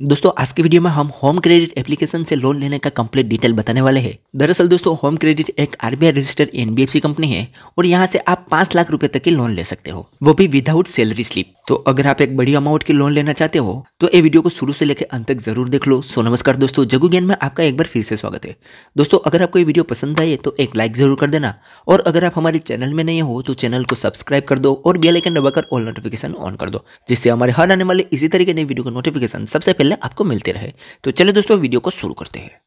दोस्तों आज की वीडियो में हम होम क्रेडिट एप्लीकेशन से लोन लेने का कंप्लीट डिटेल बताने वाले हैं। दरअसल दोस्तों होम क्रेडिट एक आरबीआई रजिस्टर्ड एनबीएफसी कंपनी है और यहाँ से आप 5 लाख रुपए तक की लोन ले सकते हो, वो भी विदाउट सैलरी स्लिप। तो अगर आप एक बड़ी अमाउंट की लोन लेना चाहते हो तो ये वीडियो को शुरू से लेकर अंत तक जरूर देख लो। सो नमस्कार दोस्तों, जगू ज्ञान में आपका एक बार फिर से स्वागत है। दोस्तों अगर आपको ये वीडियो पसंद आए तो एक लाइक जरूर कर देना और अगर आप हमारे चैनल में नए हो तो चैनल को सब्सक्राइब कर दो और बेल आइकन दबाकर ऑल नोटिफिकेशन ऑन कर दो, जिससे हमारे हर आने वाले इसी तरह के नई वीडियो का नोटिफिकेशन सबसे पहले आपको मिलते रहे। तो चलिए दोस्तों वीडियो को शुरू करते हैं।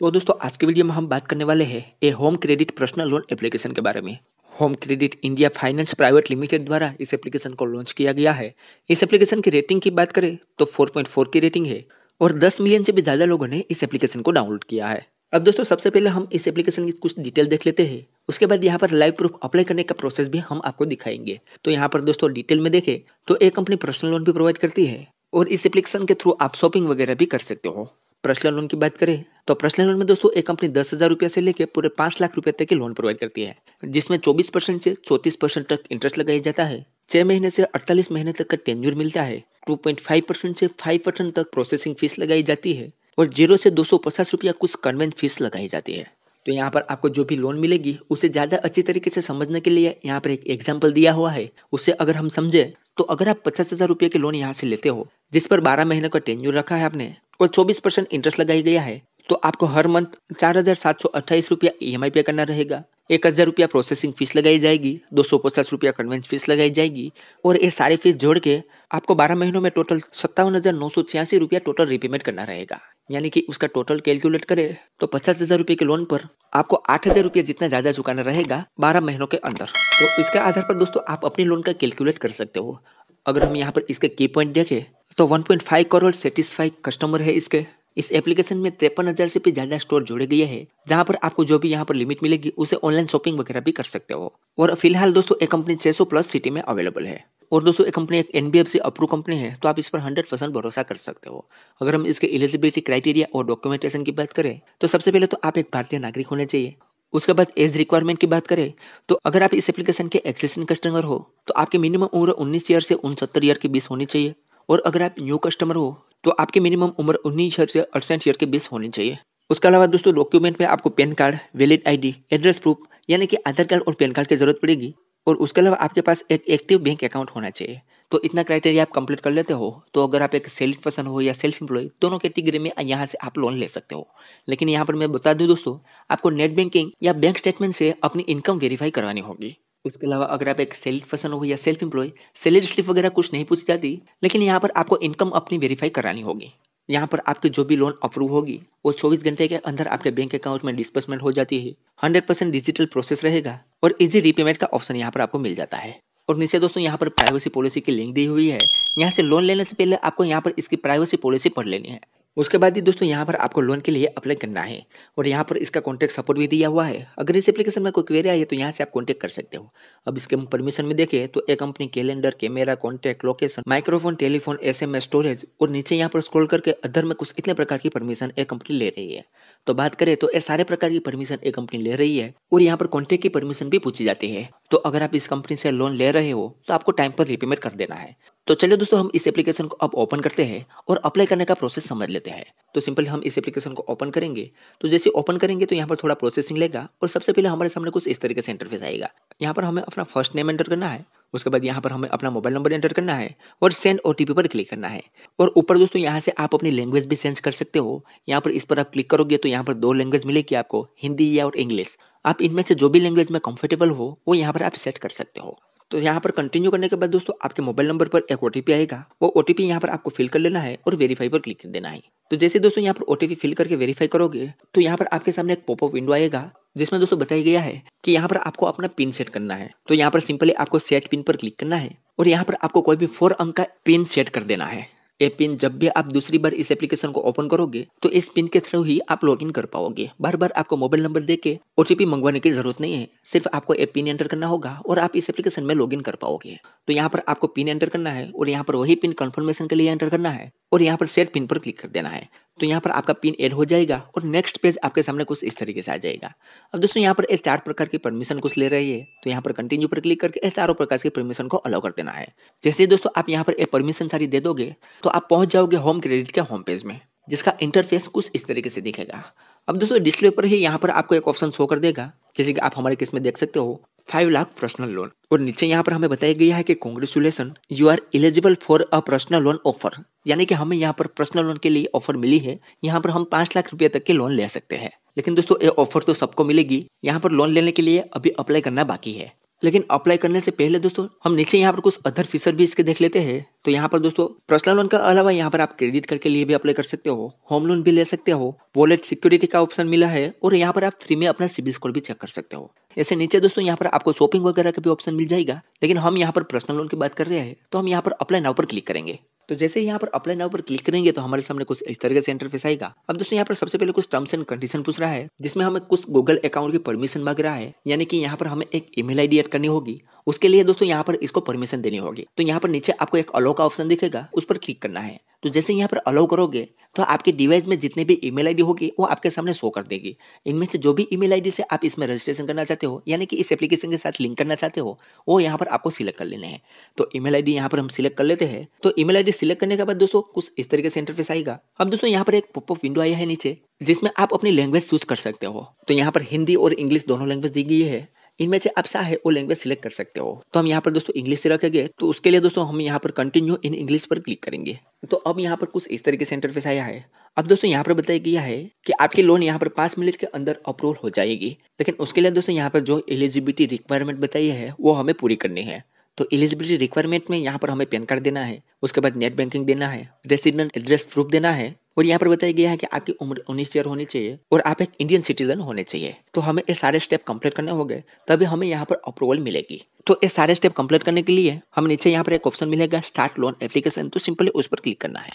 दोस्तों आज के वीडियो में हम बात करने वाले हैं a Home Credit personal loan application के बारे में। Home Credit India finance private limited द्वारा इस एप्लीकेशन को लॉन्च किया गया है। इस एप्लीकेशन की रेटिंग की बात करें तो 4.4 की रेटिंग है और 10 मिलियन से भी ज्यादा लोगों ने इस एप्लीकेशन को डाउनलोड किया है। अब दोस्तों सबसे पहले हम इस एप्लीकेशन की कुछ डिटेल देख लेते हैं, उसके बाद यहाँ पर लाइव प्रूफ अप्लाई करने का प्रोसेस भी हम आपको दिखाएंगे। तो यहाँ पर दोस्तों डिटेल में देखें तो एक कंपनी पर्सनल लोन भी प्रोवाइड करती है और इस एप्लीकेशन के थ्रू आप शॉपिंग वगैरह भी कर सकते हो। पर्सनल लोन की बात करें तो पर्सनल लोन में दोस्तों एक कंपनी 10,000 रुपये से लेकर पूरे 5 लाख रुपए तक के लोन प्रोवाइड करती है, जिसमें 24% से 34% तक इंटरेस्ट लगाया जाता है। 6 महीने से 48 महीने तक का टेन्योर मिलता है। 2.5% से 5% तक प्रोसेसिंग फीस लगाई जाती है और 0 से 250 रुपया कुछ कन्वेंस फीस लगाई जाती है। तो यहाँ पर आपको जो भी लोन मिलेगी उसे ज्यादा अच्छी तरीके से समझने के लिए यहाँ पर एक एग्जाम्पल दिया हुआ है। उससे अगर हम समझे तो अगर आप 50,000 रुपये के लोन यहाँ से लेते हो जिस पर 12 महीने का टेन्योर रखा है आपने और 24% इंटरेस्ट लगाई गया है, तो आपको हर मंथ 4,728 रुपया EMI पे करना रहेगा। 1,000 रुपया प्रोसेसिंग फीस लगाई जाएगी, 250 रुपया कन्वेंस फीस लगाई जाएगी और ये सारी फीस जोड़ के आपको 12 महीनों में टोटल 57,986 रुपया टोटल रिपेमेंट करना रहेगा। यानी कि उसका टोटल कैलकुलेट करें तो 50,000 रुपये के लोन पर आपको 8,000 रुपया जितना ज्यादा चुकाना रहेगा 12 महीनों के अंदर। तो इसके आधार पर दोस्तों आप अपने लोन का कैलकुलेट कर सकते हो। अगर हम यहाँ पर इसके की पॉइंट देखें तो 1.5 करोड़ सेटिस्फाइड कस्टमर है इसके। इस एप्लीकेशन में 53,000 से भी ज्यादा स्टोर जोड़े गए हैं, जहां पर आपको जो भी यहाँ पर लिमिट मिलेगी उसे ऑनलाइन शॉपिंग वगैरह भी कर सकते हो। और फिलहाल दोस्तों एक कंपनी 600 प्लस सिटी में अवेलेबल है और दोस्तों एक कंपनी एक एनबीएफसी अप्रूव कंपनी है, तो आप इस पर 100% भरोसा कर सकते हो। अगर हम इसके एलिजिबिलिटी क्राइटेरिया और डॉक्यूमेंटेशन की बात करें तो सबसे पहले तो आप एक भारतीय नागरिक होने चाहिए। उसके बाद एज रिक्वायरमेंट की बात करें तो अगर आप इस एप्लीकेशन के एक्सिस्टिंग कस्टमर हो तो आपकी मिनिमम उम्र 19 ईयर से 69 ईयर के बीच होनी चाहिए और अगर आप न्यू कस्टमर हो तो आपकी मिनिमम उम्र 19 ईयर से 68 ईयर के बीच होनी चाहिए। उसके अलावा दोस्तों डॉक्यूमेंट में आपको pan card, valid ID, address proof यानी कि आधार कार्ड और पैन कार्ड की जरूरत पड़ेगी और उसके अलावा आपके पास एक एक्टिव बैंक अकाउंट होना चाहिए। तो इतना क्राइटेरिया आप कंप्लीट कर लेते हो तो अगर आप एक सेल्फ पर्सन हो या सेल्फ एम्प्लॉय, दोनों कैटेगरी में यहाँ से आप लोन ले सकते हो। लेकिन यहाँ पर मैं बता दूं दोस्तों, आपको नेट बैंकिंग या बैंक स्टेटमेंट से अपनी इनकम वेरीफाई करवानी होगी। उसके अलावा अगर आप एक सेल्फ पर्सन हो या सेल्फ एम्प्लॉय, सैलरी स्लिप वगैरह कुछ नहीं पूछी जाती, लेकिन यहाँ पर आपको इनकम अपनी वेरीफाई करानी होगी। यहाँ पर आपकी जो भी लोन अप्रूव होगी वो 24 घंटे के अंदर आपके बैंक अकाउंट में डिस्बर्समेंट हो जाती है। 100% डिजिटल प्रोसेस रहेगा और इजी रीपेमेंट का ऑप्शन यहाँ पर आपको मिल जाता है। और नीचे दोस्तों यहाँ पर प्राइवेसी पॉलिसी की लिंक दी हुई है। यहाँ से लोन लेने से पहले आपको यहाँ पर इसकी प्राइवेसी पॉलिसी पढ़ लेनी है। उसके बाद ही दोस्तों यहाँ पर आपको लोन के लिए अप्लाई करना है और यहाँ पर इसका कॉन्टैक्ट सपोर्ट भी दिया हुआ है। अगर इस एप्लीकेशन में कोई क्वेरी आई है तो यहाँ से आप कॉन्टैक्ट कर सकते हो। अब इसके परमिशन में देखें तो एक company calendar, camera, contact, location, microphone, telephone, SMS, storage और नीचे यहाँ पर स्क्रॉल करके अदर में कुछ इतने प्रकार की परमिशन एक कंपनी ले रही है। तो बात करें तो ये सारे प्रकार की परमिशन एक कंपनी ले रही है और यहाँ पर कॉन्टैक्ट की परमिशन भी पूछी जाती है। तो अगर आप इस कंपनी से लोन ले रहे हो तो आपको टाइम पर रीपेमेंट कर देना है। तो चलिए दोस्तों हम इस एप्लीकेशन को अब ओपन करते हैं और अप्लाई करने का प्रोसेस समझ लेते हैं। तो सिंपल हम इस एप्लीकेशन को ओपन करेंगे तो जैसे ओपन करेंगे तो यहाँ पर थोड़ा प्रोसेसिंग लेगा और सबसे पहले हमारे सामने कुछ इस तरीके से इंटरफेस आएगा। यहाँ पर हमें अपना फर्स्ट नेम एंटर करना है, उसके बाद यहाँ पर हमें अपना मोबाइल नंबर एंटर करना है और सेंड OTP पर क्लिक करना है। और ऊपर दोस्तों यहाँ से आप अपनी लैंग्वेज भी चेंज कर सकते हो। यहाँ पर इस पर आप क्लिक करोगे तो यहाँ पर 2 लैंग्वेज मिलेगी आपको, हिंदी या और इंग्लिश। आप इनमें से जो भी लैंग्वेज में कंफर्टेबल हो वो यहाँ पर आप सेट कर सकते हो। तो यहाँ पर कंटिन्यू करने के बाद दोस्तों आपके मोबाइल नंबर पर एक OTP आएगा, वो OTP यहाँ पर आपको फिल कर लेना है और वेरीफाई पर क्लिक कर देना है। तो जैसे दोस्तों यहाँ पर OTP फिल करके वेरीफाई करोगे तो यहाँ पर आपके सामने एक पॉपअप विंडो आएगा जिसमें दोस्तों बताया गया है कि यहाँ पर आपको अपना पिन सेट करना है। तो यहाँ पर सिंपली आपको सेट पिन पर क्लिक करना है और यहाँ पर आपको कोई भी 4 अंक का पिन सेट कर देना है। ये पिन जब भी आप दूसरी बार इस एप्लीकेशन को ओपन करोगे तो इस पिन के थ्रू ही आप लॉगिन कर पाओगे। बार बार आपको मोबाइल नंबर देके OTP मंगवाने की जरूरत नहीं है, सिर्फ आपको ये पिन एंटर करना होगा और आप इस एप्लीकेशन में लॉगिन कर पाओगे। तो यहाँ पर आपको पिन एंटर करना है और यहाँ पर वही पिन कंफर्मेशन के लिए एंटर करना है और यहाँ पर सेट पिन पर क्लिक कर देना है। तो यहाँ पर आपका पिन ऐड हो जाएगा और नेक्स्ट पेज आपके सामने कुछ इस तरीके से आ जाएगा। अब दोस्तों यहाँ पर ये 4 प्रकार की परमिशन कुछ ले रही है, तो यहाँ पर कंटिन्यू पर क्लिक करके ये चारों प्रकार की परमिशन को अलाउ कर देना है। जैसे ही दोस्तों आप यहाँ पर ये परमिशन सारी दे दोगे तो आप पहुंच जाओगे होम क्रेडिट के होम पेज में, जिसका इंटरफेस कुछ इस तरीके से दिखेगा। अब दोस्तों डिस्प्ले पर ही यहाँ पर आपको एक ऑप्शन शो कर देगा, जैसे कि आप हमारे केस में देख सकते हो 5 लाख पर्सनल लोन, और नीचे यहाँ पर हमें बताया गया है कि congratulation you are eligible for a personal loan offer, यानी कि हमें यहाँ पर पर्सनल लोन के लिए ऑफर मिली है। यहाँ पर हम 5 लाख रुपए तक के लोन ले सकते हैं। लेकिन दोस्तों ये ऑफर तो सबको मिलेगी, यहाँ पर लोन लेने के लिए अभी अप्लाई करना बाकी है। लेकिन अप्लाई करने से पहले दोस्तों हम नीचे यहाँ पर कुछ अदर फीचर भी इसके देख लेते हैं। तो यहाँ पर दोस्तों पर्सनल लोन का अलावा यहाँ पर आप क्रेडिट कार्ड के लिए भी अप्लाई कर सकते हो, होम लोन भी ले सकते हो, वॉलेट सिक्योरिटी का ऑप्शन मिला है, और यहाँ पर आप फ्री में अपना सिबिल स्कोर भी चेक कर सकते हो। ऐसे नीचे दोस्तों यहाँ पर आपको शॉपिंग वगैरह का भी ऑप्शन मिल जाएगा। लेकिन हम यहाँ पर पर्सनल लोन की बात कर रहे हैं, तो हम यहाँ पर अप्लाई नाउ पर क्लिक करेंगे। तो जैसे यहाँ पर अप्लाई नाउ पर क्लिक करेंगे तो हमारे सामने कुछ इस तरीके से इंटरफेस आएगा। अब दोस्तों यहाँ पर सबसे पहले कुछ टर्म्स एंड कंडीशन पूछ रहा है, जिसमें हमें कुछ गूगल अकाउंट की परमिशन मांग रहा है, यानी कि यहाँ पर हमें एक ईमेल आईडी ऐड करनी होगी। उसके लिए दोस्तों यहाँ पर इसको परमिशन देनी होगी। तो यहाँ पर नीचे आपको एक अलाउ का ऑप्शन दिखेगा, उस पर क्लिक करना है। तो जैसे यहाँ पर अलाउ करोगे तो आपके डिवाइस में जितने भी ईमेल आईडी होगी वो आपके सामने शो कर देगी। इनमें से जो भी ईमेल आईडी से आप इसमें रजिस्ट्रेशन करना चाहते हो, यानी कि इस एप्लीकेशन के साथ लिंक करना चाहते हो, वो यहाँ पर आपको सिलेक्ट कर लेने हैं। तो ईमेल आईडी यहाँ पर हम सिलेक्ट कर लेते हैं। तो ईमेल आईडी सिलेक्ट करने के बाद दोस्तों कुछ इस तरीके से इंटरफेस आएगा। अब दोस्तों यहाँ पर एक पॉपअप विंडो आया है नीचे, जिसमें आप अपनी लैंग्वेज चूज कर सकते हो। तो यहाँ पर हिंदी और इंग्लिश दोनों लैंग्वेज दी गई है। इनमें से आप चाहे वो लैंग्वेज सिलेक्ट कर सकते हो। तो हम यहाँ पर दोस्तों इंग्लिश से रखेंगे, तो उसके लिए दोस्तों हम यहाँ पर कंटिन्यू इन इंग्लिश पर क्लिक करेंगे। तो अब यहाँ पर कुछ इस तरीके से इंटरफेस आया है। अब दोस्तों यहाँ पर बताया गया है कि आपकी लोन यहाँ पर 5 मिनट के अंदर अप्रूवल हो जाएगी। लेकिन उसके लिए दोस्तों यहाँ पर जो एलिजिबिलिटी रिक्वायरमेंट बताई है वो हमें पूरी करनी है। तो एलिजिबिलिटी रिक्वायरमेंट में यहाँ पर हमें पैन कार्ड देना है, उसके बाद नेट बैंकिंग देना है, रेसिडेंट एड्रेस प्रूफ देना है, और यहाँ पर बताया गया है कि आपकी उम्र 19 ईयर होनी चाहिए और आप एक इंडियन सिटीजन होने चाहिए। तो हमें ये सारे स्टेप कंप्लीट करने होंगे, तभी हमें यहाँ पर अप्रूवल मिलेगी। तो ये सारे स्टेप कंप्लीट करने के लिए हमें नीचे यहाँ पर एक ऑप्शन मिलेगा स्टार्ट लोन एप्लीकेशन, तो सिंपली उस पर क्लिक करना है।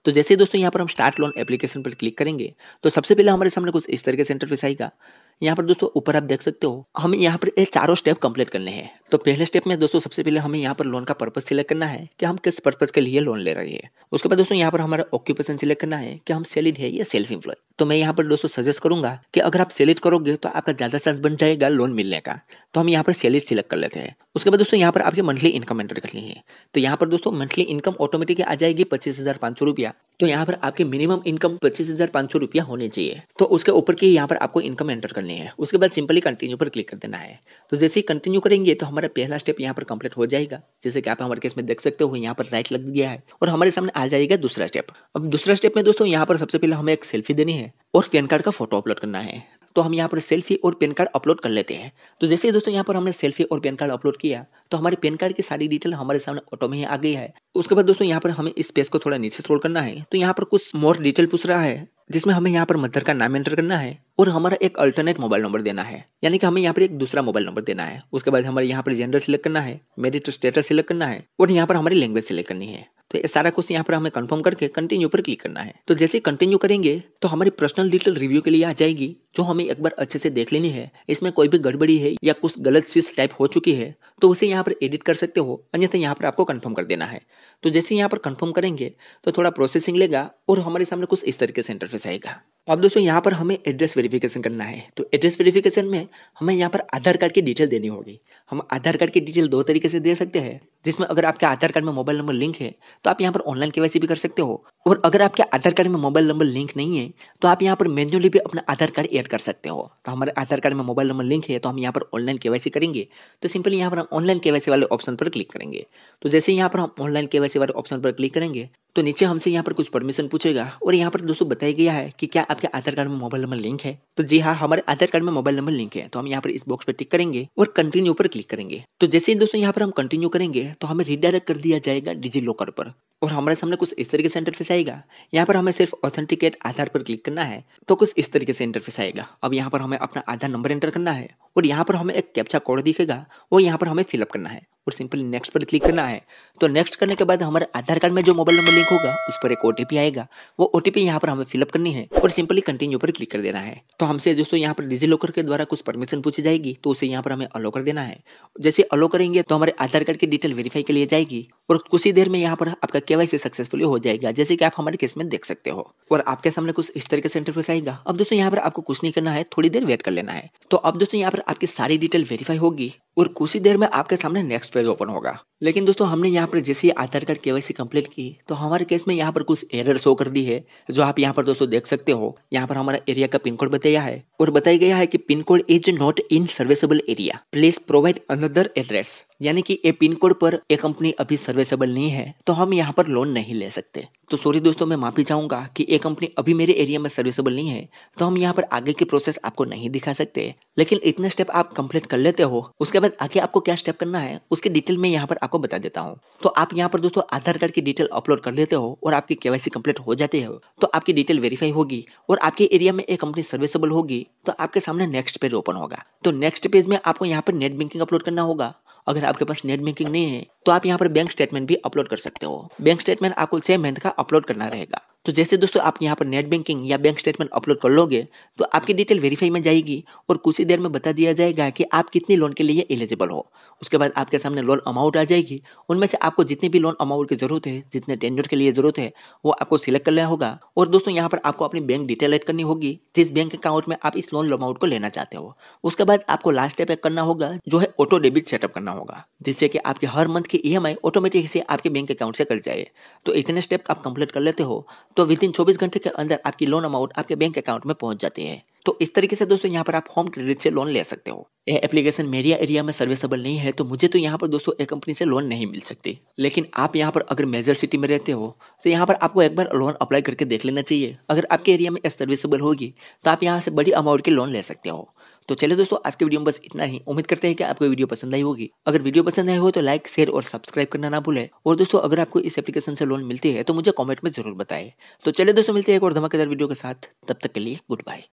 तो जैसे दोस्तों यहाँ पर हम स्टार्ट लोन एप्लीकेशन पर क्लिक करेंगे तो सबसे पहले हमारे सामने कुछ इस तरीके से इंटरफेस आएगा। यहाँ पर दोस्तों ऊपर आप देख सकते हो हमें यहाँ पर ये चारों स्टेप कंप्लीट करने हैं। तो पहले स्टेप में दोस्तों सबसे पहले हमें यहाँ पर लोन का पर्पस सिलेक्ट करना है कि हम किस पर्पस के लिए लोन ले रहे हैं। उसके बाद दोस्तों यहाँ पर हमारा ऑक्यूपेशन सिलेक्ट करना है कि हम सैलरीड है या सेल्फ एम्प्लॉय। तो मैं यहाँ पर दोस्तों सजेस्ट करूंगा कि अगर आप सैलरीड करोगे तो आपका ज्यादा चांस बन जाएगा लोन मिलने का। तो हम यहाँ पर सैलरी सिलेक्ट कर लेते हैं। उसके बाद दोस्तों यहाँ पर आपकी मंथली इनकम एंटर करनी है। तो यहाँ पर दोस्तों मंथली इनकम ऑटोमेटिक आ जाएगी 25,500 रुपया। तो यहाँ पर आपकी मिनिमम इनकम 25,500 रुपया होनी चाहिए। तो उसके ऊपर की यहाँ पर आपको इनकम एंटर करनी है। उसके बाद सिंपली कंटिन्यू पर क्लिक कर देना है। तो जैसे ही कंटिन्यू करेंगे तो हमारा पहला स्टेप यहाँ पर कंप्लीट हो जाएगा। जैसे कि आप हमारे केस में देख सकते हो यहाँ पर राइट लग गया है और हमारे सामने आ जाएगा दूसरा स्टेप। अब दूसरा स्टेप में दोस्तों यहाँ पर सबसे पहले हमें एक सेल्फी देनी है और पैन कार्ड का फोटो अपलोड करना है। तो हम यहाँ पर सेल्फी और पैन कार्ड अपलोड कर लेते हैं। तो जैसे ही दोस्तों यहाँ पर हमने सेल्फी और पैन कार्ड अपलोड किया तो हमारे पैन कार्ड की सारी डिटेल हमारे सामने ऑटो में ही आ गई है। उसके बाद दोस्तों यहाँ पर हमें इस पेज को थोड़ा नीचे स्क्रॉल करना है। तो यहाँ पर कुछ मोर डिटेल पूछ रहा है, जिसमें हमें यहाँ पर मदर का नाम एंटर करना है और हमारा एक अल्टरनेट मोबाइल नंबर देना है, यानी कि हमें यहाँ पर एक दूसरा मोबाइल नंबर देना है। उसके बाद हमारे यहाँ पर जेंडर सिलेक्ट करना है, मैरिज स्टेटस सिलेक्ट करना है और यहाँ पर हमारी लैंग्वेज सिलेक्ट करनी है। तो ये सारा कुछ यहाँ पर हमें कंफर्म करके कंटिन्यू पर क्लिक करना है। तो जैसे कंटिन्यू करेंगे तो हमारी पर्सनल डिटेल रिव्यू के लिए आ जाएगी, जो हमें एक बार अच्छे से देख लेनी है। इसमें कोई भी गड़बड़ी है या कुछ गलत चीज टाइप हो चुकी है तो उसे यहाँ पर एडिट कर सकते हो, अन्यथा यहाँ पर आपको कंफर्म कर देना है। तो जैसे यहाँ पर कंफर्म करेंगे तो थोड़ा प्रोसेसिंग लेगा और हमारे सामने कुछ इस तरीके से इंटरफेस आएगा। अब दोस्तों यहाँ पर हमें एड्रेस वेरिफिकेशन करना है। तो एड्रेस वेरिफिकेशन में हमें यहाँ पर आधार कार्ड की डिटेल देनी होगी। हम आधार कार्ड की डिटेल 2 तरीके से दे सकते हैं, जिसमें अगर आपके आधार कार्ड में मोबाइल नंबर लिंक है तो आप यहाँ पर ऑनलाइन केवाईसी भी कर सकते हो, और अगर आपके आधार कार्ड में मोबाइल नंबर लिंक नहीं है तो आप यहाँ पर मैन्युअली भी अपना आधार कार्ड ऐड कर सकते हो। तो हमारे आधार कार्ड में मोबाइल नंबर लिंक है तो हम यहाँ पर ऑनलाइन केवाईसी करेंगे। तो सिंपली यहाँ पर हम ऑनलाइन केवाईसी वाले ऑप्शन पर क्लिक करेंगे। तो जैसे यहाँ पर हम ऑनलाइन केवाईसी वाले ऑप्शन पर क्लिक करेंगे तो नीचे हमसे यहाँ पर कुछ परमिशन पूछेगा और यहाँ पर दोस्तों बताया गया है कि क्या आपके आधार कार्ड में मोबाइल नंबर लिंक है। तो जी हाँ, हमारे आधार कार्ड में मोबाइल नंबर लिंक है। तो हम यहाँ पर इस बॉक्स पर टिक करेंगे और कंटिन्यू पर क्लिक करेंगे। तो जैसे ही दोस्तों यहाँ पर हम कंटिन्यू करेंगे तो हमें रिडायरेक्ट कर दिया जाएगा डिजी लॉकर पर और हमारे सामने कुछ इस तरीके से इंटरफेस आएगा। यहाँ पर हमें सिर्फ ऑथेंटिकेट आधार पर क्लिक करना है तो कुछ इस तरीके से इंटरफेस आएगा। अब यहाँ पर हमें अपना आधार नंबर एंटर करना है और यहाँ पर हमें एक कैप्चा कोड दिखेगा, वो यहाँ पर हमें फिलअप करना है और सिंपली नेक्स्ट पर क्लिक करना है। तो नेक्स्ट करने के बाद हमारे आधार कार्ड में जो मोबाइल नंबर लिंक होगा उस पर एक ओटीपी आएगा, वो ओटीपी यहाँ पर हमें फिलअप करनी है और सिंपली कंटिन्यू पर क्लिक कर देना है। तो हमसे दोस्तों यहाँ पर डिजी लॉकर के द्वारा कुछ परमिशन पूछी जाएगी तो उसे यहाँ पर हमें अलो कर देना है। जैसे अलो करेंगे तो हमारे आधार कार्ड की डिटेल वेरीफाई के लिए जाएगी और कुछ ही देर में यहाँ पर आपका केवाईसी सक्सेसफुली हो जाएगा, जैसे कि आप हमारे केस में देख सकते हो। और आपके सामने कुछ इस तरीके से इंटरफेस आएगा। अब दोस्तों यहाँ पर आपको कुछ नहीं करना है, थोड़ी देर वेट कर लेना है। तो अब दोस्तों यहाँ पर आपकी सारी डिटेल वेरीफाई होगी और कुछ ही देर में आपके सामने नेक्स्ट पेज ओपन होगा। लेकिन दोस्तों हमने यहाँ पर जैसे ही आधार कार्ड केवाईसी कंप्लीट की तो हमारे केस में यहाँ पर कुछ एरर शो कर दी है, जो आप यहाँ पर दोस्तों देख सकते हो। यहाँ पर हमारा एरिया का पिन कोड बताया है और बताया गया है कि pin code is not in serviceable area, please provide another address. यानी कि ये पिन कोड पर एक कंपनी अभी सर्विसेबल नहीं है, तो हम यहाँ पर लोन नहीं ले सकते। तो सॉरी दोस्तों, मैं माफी चाहूंगा कि एक कंपनी अभी मेरे एरिया में सर्विसेबल नहीं है, तो हम यहाँ पर आगे की प्रोसेस आपको नहीं दिखा सकते। लेकिन इतने स्टेप आप कंप्लीट कर लेते हो, उसके बाद आगे आपको क्या स्टेप करना है उसकी डिटेल में यहाँ पर आपको बता देता हूँ। तो आप यहाँ पर दोस्तों आधार कार्ड की डिटेल अपलोड कर लेते हो और आपकी केवाईसी कंप्लीट हो जाती है, तो आपकी डिटेल वेरीफाई होगी और आपके एरिया में एक कंपनी सर्विसेबल होगी, तो आपके सामने नेक्स्ट पेज ओपन होगा। तो नेक्स्ट पेज में आपको यहाँ पर नेट बैंकिंग अपलोड करना होगा। अगर आपके पास नेट बैंकिंग नहीं है तो आप यहाँ पर बैंक स्टेटमेंट भी अपलोड कर सकते हो। बैंक स्टेटमेंट आपको 6 मंथ का अपलोड करना रहेगा। तो जैसे दोस्तों आप यहाँ पर नेट बैंकिंग या बैंक स्टेटमेंट अपलोड कर लोगे तो आपकी डिटेल वेरीफाई में जाएगी और कुछ ही देर में बता दिया जाएगा कि आप कितनी लोन के लिए एलिजिबल हो। उसके बाद आपके सामने लोन अमाउंट आ जाएगी, उनमें से आपको जितनी भी लोन अमाउंट की जरूरत है, जितने टेन्योर के लिए जरूरत है, वो आपको सिलेक्ट करना होगा। और दोस्तों यहाँ पर आपको अपनी बैंक डिटेल ऐड करनी होगी, जिस बैंक अकाउंट में आप इस लोन अमाउंट को लेना चाहते हो। उसके बाद आपको लास्ट स्टेप करना होगा, जो है ऑटो डेबिट सेटअप करना होगा, जिससे कि आपके हर मंथ की ईएमआई ऑटोमेटिक से आपके बैंक अकाउंट से कट जाए। तो इतने स्टेप आप कंप्लीट कर लेते हो तो विद इन 24 घंटे के अंदर आपकी लोन अमाउंट आपके बैंक अकाउंट में पहुंच जाती है। तो इस तरीके से दोस्तों यहाँ पर आप होम क्रेडिट से लोन ले सकते हो। यह एप्लीकेशन मेरे एरिया में सर्विसेबल नहीं है, तो मुझे तो यहाँ पर दोस्तों एक कंपनी से लोन नहीं मिल सकती। लेकिन आप यहाँ पर अगर मेजर सिटी में रहते हो तो यहाँ पर आपको एक बार लोन अप्लाई करके देख लेना चाहिए। अगर आपके एरिया में सर्विसेबल होगी तो आप यहाँ से बड़ी अमाउंट की लोन ले सकते हो। तो चलिए दोस्तों, आज के वीडियो में बस इतना ही। उम्मीद करते हैं कि आपको वीडियो पसंद आई होगी। अगर वीडियो पसंद आई हो तो लाइक, शेयर और सब्सक्राइब करना ना भूलें। और दोस्तों अगर आपको इस एप्लीकेशन से लोन मिलती है तो मुझे कमेंट में जरूर बताएं। तो चलिए दोस्तों, मिलते हैं एक और धमाकेदार वीडियो के साथ। तब तक के लिए गुड बाय।